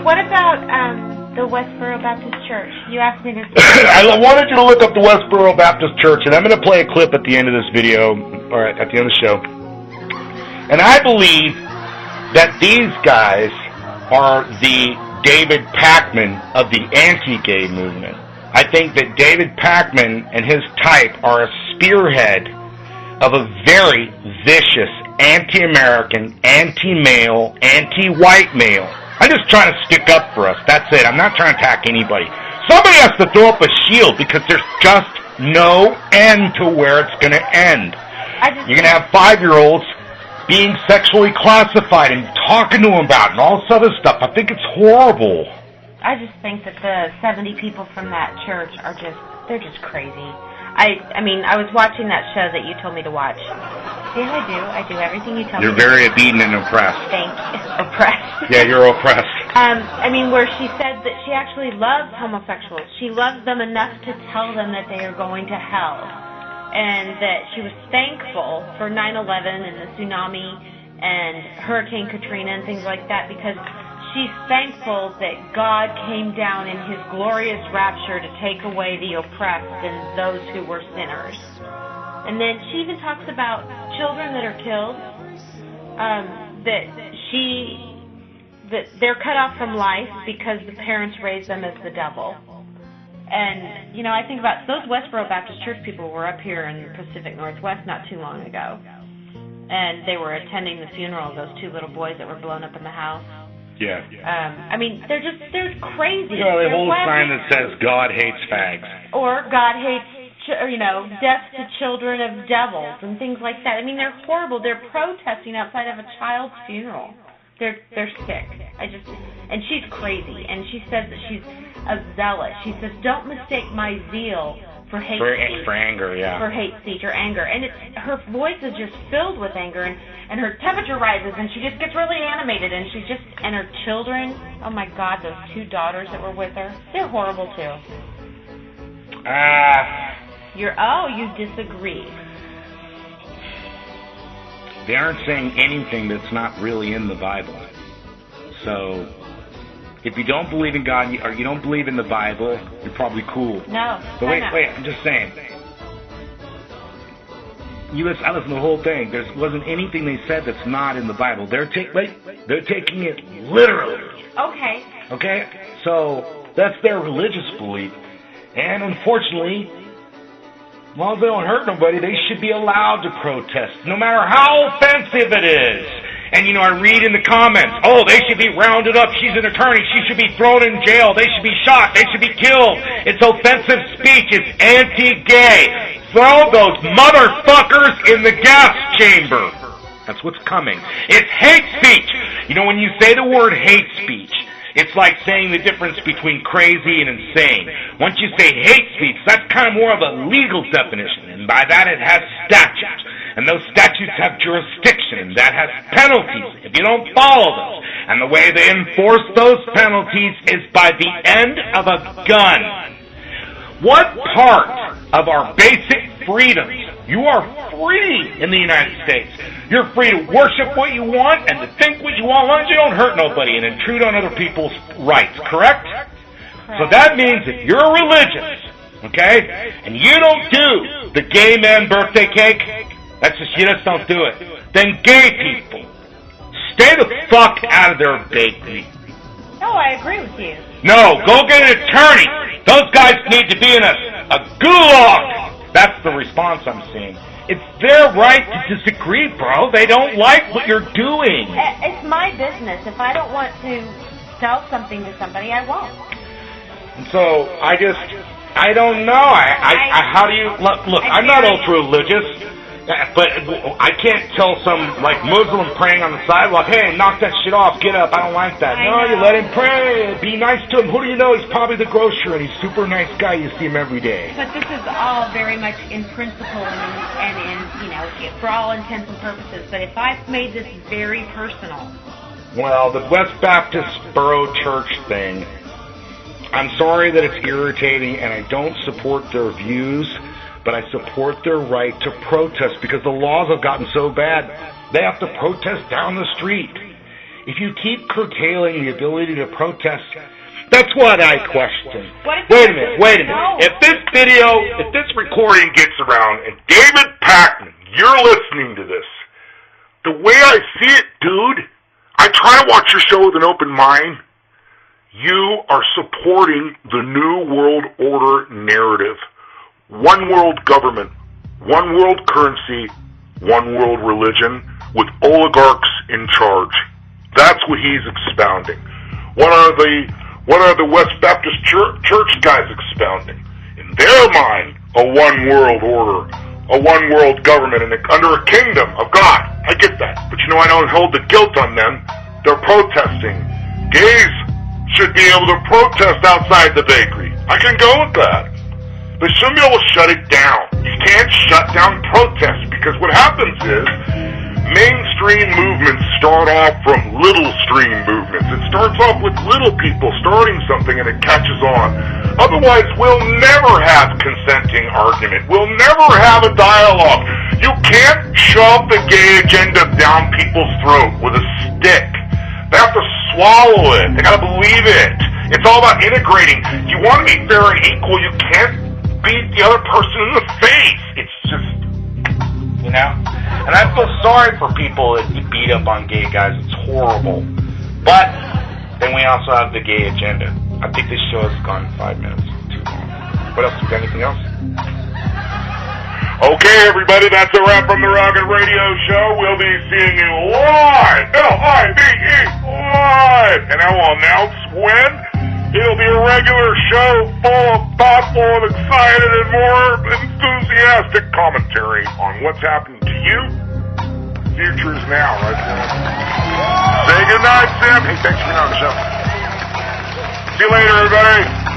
What about the Westboro Baptist Church? You asked me to... I wanted you to look up the Westboro Baptist Church, and I'm going to play a clip at the end of this video, or at the end of the show. And I believe that these guys are the David Pakman of the anti-gay movement. I think that David Pakman and his type are a spearhead of a very vicious anti-American, anti-male, anti-white male. I'm just trying to stick up for us. That's it. I'm not trying to attack anybody. Somebody has to throw up a shield because there's just no end to where it's going to end. You're going to have 5-year-olds being sexually classified and talking to them about it and all this other stuff. I think it's horrible. I just think that the 70 people from that church are they're just crazy. I mean, I was watching that show that you told me to watch. See how I do? I do everything you tell me. You're very obedient and oppressed. Thank you. Oppressed. Yeah, you're oppressed. I mean, where she said that she actually loves homosexuals. She loves them enough to tell them that they are going to hell. And that she was thankful for 9/11 and the tsunami and Hurricane Katrina and things like that because she's thankful that God came down in His glorious rapture to take away the oppressed and those who were sinners. And then she even talks about children that are killed, that they're cut off from life because the parents raised them as the devil. And, you know, I think about those Westboro Baptist Church people were up here in the Pacific Northwest not too long ago. And they were attending the funeral of those 2 little boys that were blown up in the house. Yeah. I mean, they're crazy. You know, they hold a sign that says, God hates fags. Or God hates, death to children of devils and things like that. I mean, they're horrible. They're protesting outside of a child's funeral. They're sick. And she's crazy. And she says that she's a zealot. She says, don't mistake my zeal for hate speech. For anger, yeah. For hate speech or anger. And her voice is just filled with anger, and her temperature rises, and she just gets really animated, and and her children, oh my God, those 2 daughters that were with her, they're horrible too. You disagree. They aren't saying anything that's not really in the Bible. So, if you don't believe in God, or you don't believe in the Bible, you're probably cool. No. But wait, I'm just saying. I listened to the whole thing. There wasn't anything they said that's not in the Bible. They're taking it literally. Okay. Okay? So, that's their religious belief. And unfortunately, as long as they don't hurt nobody, they should be allowed to protest, no matter how offensive it is. And, I read in the comments, they should be rounded up. She's an attorney. She should be thrown in jail. They should be shot. They should be killed. It's offensive speech. It's anti-gay. Throw those motherfuckers in the gas chamber. That's what's coming. It's hate speech. When you say the word hate speech, it's like saying the difference between crazy and insane. Once you say hate speech, that's kind of more of a legal definition. And by that, it has statutes. And those statutes have jurisdiction, and that has penalties if you don't follow those. And the way they enforce those penalties is by the end of a gun. What part of our basic freedoms? You are free in the United States. You're free to worship what you want and to think what you want, as long as you don't hurt nobody and intrude on other people's rights, correct? So that means if you're religious, okay, and you don't do the gay man birthday cake, you just don't do it. Then gay people, stay the fuck out of their bakery. No, I agree with you. No, go get an attorney. Those guys need to be in a gulag. That's the response I'm seeing. It's their right to disagree, bro. They don't like what you're doing. It's my business. If I don't want to sell something to somebody, I won't. And so, I don't know. How do you, look, I'm not ultra-religious. But I can't tell some, Muslim praying on the sidewalk, hey, knock that shit off, get up, I don't like that. No, you let him pray, be nice to him. Who do you know? He's probably the grocer, and he's a super nice guy. You see him every day. But this is all very much in principle and in, for all intents and purposes. But if I've made this very personal. Well, the West Baptist Borough Church thing, I'm sorry that it's irritating, and I don't support their views, but I support their right to protest because the laws have gotten so bad, they have to protest down the street. if you keep curtailing the ability to protest, that's what I question. Wait a minute. No. If this recording gets around, and David Packman, you're listening to this, the way I see it, dude, I try to watch your show with an open mind. You are supporting the New World Order narrative. One world government, one world currency, one world religion, with oligarchs in charge. That's what he's expounding. What are the West Baptist Church guys expounding? In their mind, a one world order, a one world government under a kingdom of God. I get that. But I don't hold the guilt on them. They're protesting. Gays should be able to protest outside the bakery. I can go with that. But shouldn't be able to shut it down. You can't shut down protests, because what happens is mainstream movements start off from little stream movements. It starts off with little people starting something and it catches on. Otherwise, we'll never have consenting argument. We'll never have a dialogue. You can't shove the gay agenda down people's throat with a stick. They have to swallow it. They gotta believe it. It's all about integrating. You want to be fair and equal, you can't beat the other person in the face. It's just, And I feel sorry for people that beat up on gay guys. It's horrible. But then we also have the gay agenda. I think this show has gone 5 minutes too long. What else? You got anything else? Okay, everybody, that's a wrap from the Rocket Radio Show. We'll be seeing you live, L-I-V-E, live. And I will announce when. It'll be a regular show full of thoughtful and excited and more enthusiastic commentary on what's happening to you. Future is now, right, Sam? Say goodnight, Sam. Hey, thanks for being on the show. See you later, everybody.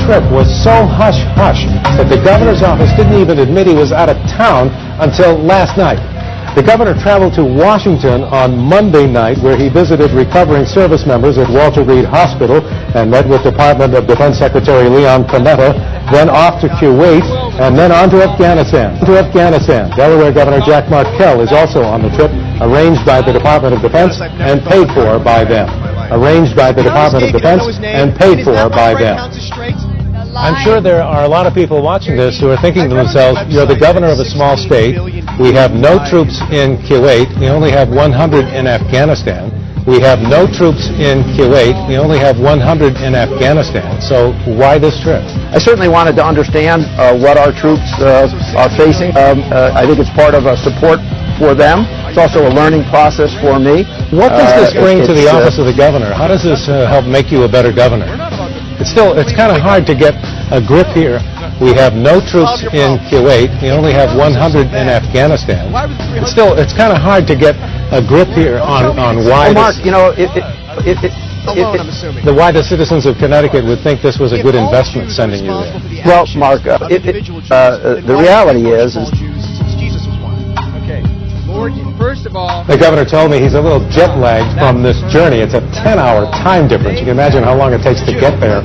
trip was so hush-hush that the governor's office didn't even admit he was out of town until last night. The governor traveled to Washington on Monday night, where he visited recovering service members at Walter Reed Hospital and met with Department of Defense Secretary Leon Panetta, then off to Kuwait, and then on to Afghanistan. Delaware Governor Jack Markell is also on the trip, arranged by the Department of Defense and paid for by them. I'm sure there are a lot of people watching this who are thinking to themselves, you're the governor of a small state. We have no troops in Kuwait. We only have 100 in Afghanistan. We have no troops in Kuwait. We only have 100 in Afghanistan. So why this trip? I certainly wanted to understand what our troops are facing. I think it's part of a support for them. It's also a learning process for me. What does this bring to the office of the governor? How does this help make you a better governor? It's kind of hard to get a grip here. We have no troops in Kuwait. We only have 100 in Afghanistan. It's kind of hard to get a grip here on why. Well, Mark, why the citizens of Connecticut would think this was a good investment sending you there. Well, Mark, the reality is. First of all, the governor told me he's a little jet lagged from this journey. It's a 10-hour time difference. You can imagine how long it takes to get there.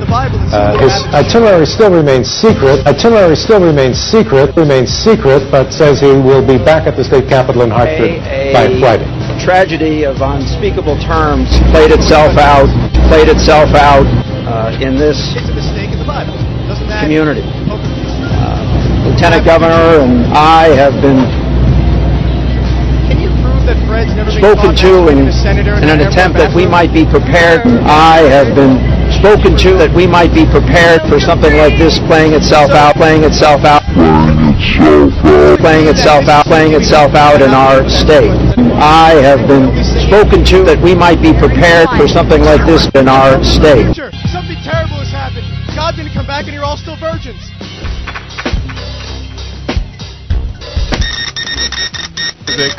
His itinerary still remains secret, but says he will be back at the state capitol in Hartford by Friday. Tragedy of unspeakable terms played itself out in this community. Lieutenant Governor and I have been spoken to in an attempt that we might be prepared. I have been spoken to that we might be prepared for something like this playing itself out in our state. I have been spoken to that we might be prepared for something like this in our state. Something terrible has happened. God's going to come back and you're all still virgins. You're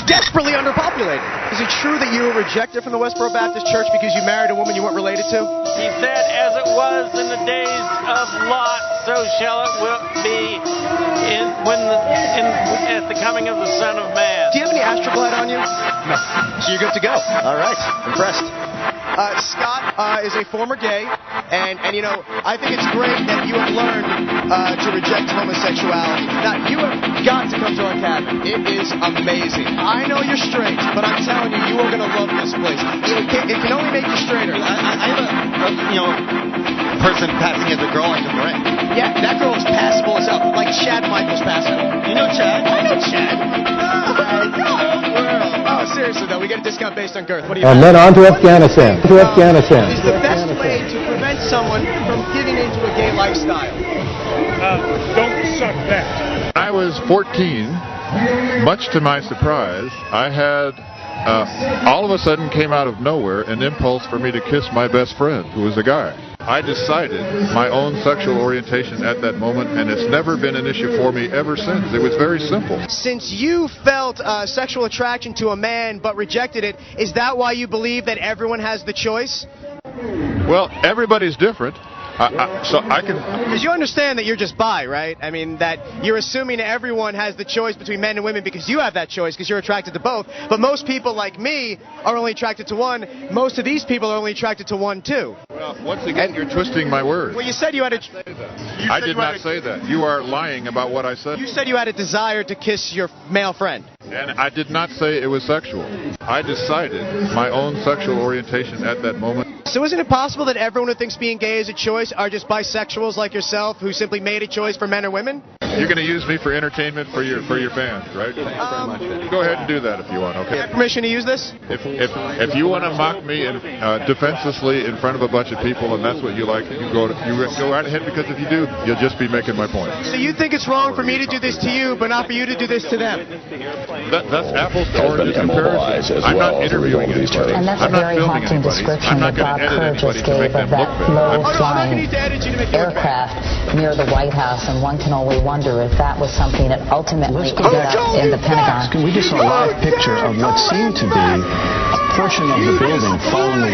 desperately underpopulated. Is it true that you were rejected from the Westboro Baptist Church because you married a woman you weren't related to? He said, as it was in the days of Lot, so shall it be at the coming of the Son of Man. Do you have any Astroglide on you? No. So you're good to go. All right. Impressed. Scott is a former gay, and I think it's great that you have learned to reject homosexuality. Now, you have got to come to our cabin. It is amazing. I know you're straight, but I'm telling you, you are going to love this place. It can only make you straighter. I have a person passing as a girl I can bring. Yeah, that girl is passable as hell. Like Chad Michaels passable. You know Chad? I know Chad. Oh, seriously, though, we get a discount based on girth. What do you And then on to Afghanistan. Is the best way to prevent someone from getting into a gay lifestyle? Don't suck that. When I was 14, much to my surprise, I had all of a sudden came out of nowhere an impulse for me to kiss my best friend, who was a guy. I decided my own sexual orientation at that moment, and it's never been an issue for me ever since. It was very simple. Since you felt sexual attraction to a man but rejected it, is that why you believe that everyone has the choice? Well, everybody's different. So I can... Because you understand that you're just bi, right? I mean, that you're assuming everyone has the choice between men and women because you have that choice because you're attracted to both. But most people like me are only attracted to one. Most of these people are only attracted to one, too. Well, once again, you're twisting my words. Well, you said you had a... I did not say that. You are lying about what I said. You said you had a desire to kiss your male friend. And I did not say it was sexual. I decided my own sexual orientation at that moment. So isn't it possible that everyone who thinks being gay is a choice are just bisexuals like yourself who simply made a choice for men or women? You're going to use me for entertainment for your fans, right? Go ahead and do that if you want, okay? Do you have permission to use this? If you want to mock me defenselessly in front of a bunch of people and that's what you like, you go right ahead, because if you do, you'll just be making my point. So you think it's wrong for me to do this to you, but not for you to do this to them? That's apples to oranges comparison. I'm not interviewing anybody. And that's a very haunting description that Bob Kerr just gave of that low-flying aircraft near the White House, and one can only wonder if that was something that ultimately ended up in the Pentagon. We just saw a live picture of what seemed to be a portion of the building falling